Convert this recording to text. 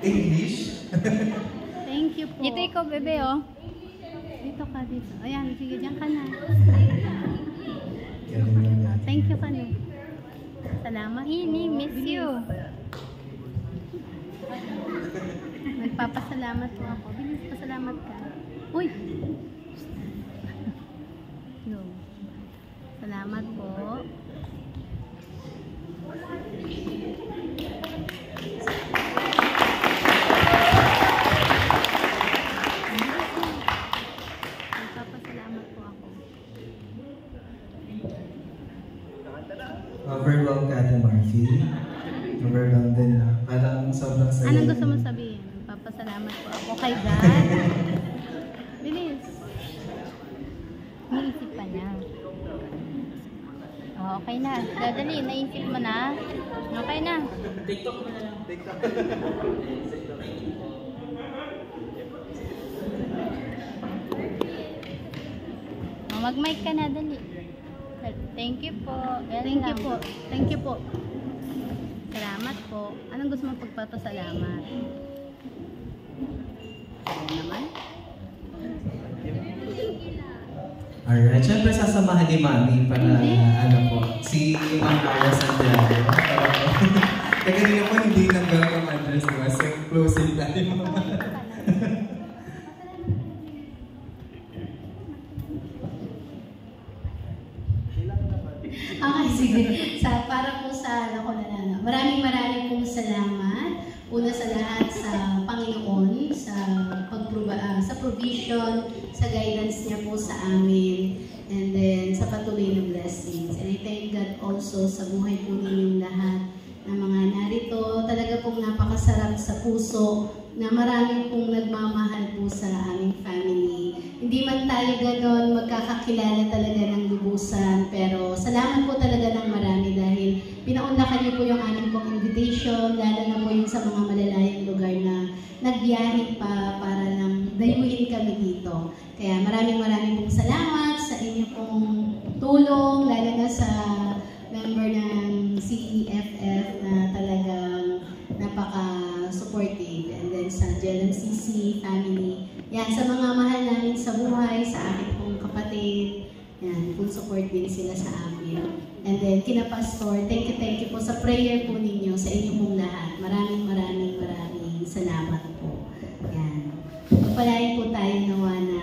English? Thank you po. Dito ikaw, bebe, oh. Dito ka, dito. Ayan, sige, diyan ka na. Galing yan. Thank you ka na. Salamat. Ini, miss you. Nagpapasalamat po ako. Bilis, pasalamat ka. Uy! No. Salamat po. Nagpapasalamat po ako. Overwhelmed ka, Ate Marcy. Overwhelmed din na. Parang sobrang saya. Anong gusto mo sabihin? Nagpapasalamat po ako kay God. Bilis. Naisip pa niya. Oh, okay na. Dadali, naisip mo na. Okay na. TikTok mo na lang. TikTok. Oh, mag-mic ka na, dali. Thank you po. Thank you po. Thank you po. Salamat po. Anong gusto mong pagpapasalamat? Ano naman? Alright, syempre sasamahan ni Mami para ano po, si Ma'am Ara Santiago. Kaya kanina po hindi nanggang ang address mo, so closing tayo Mama. Okay, sige. Para po sa ano ko na maraming pong salamat. Una sa lahat sa Panginoon, sa sa provision, sa guidance niya po sa amin, and then sa patuloy na blessings. And I thank God also sa buhay po ninyong lahat na mga narito. Talaga pong napakasarap sa puso na maraming pong nagmamahal po sa aming family. Hindi man tayo ganon magkakakilala talaga ng lubusan, pero salamat po talaga ng marami dahil pinaunlakan niyo po yung aming pong invitation, lalo na po yung sa mga malalayang lugar na nagbiyahe pa para nang dayuhin kami dito. Kaya maraming pong salamat sa inyo pong tulong, lalo na sa member ng CEFF na talagang napaka-supportive, and then sa GLMCC family. Yan, sa mga mahal namin sa buhay, sa aking pong kapatid, yan, full support din sila sa amin. And then, kina Pastor, thank you po sa prayer po ninyo, sa inyo pong lahat. Maraming salamat po. Yan. Pagpalain po tayo nawa na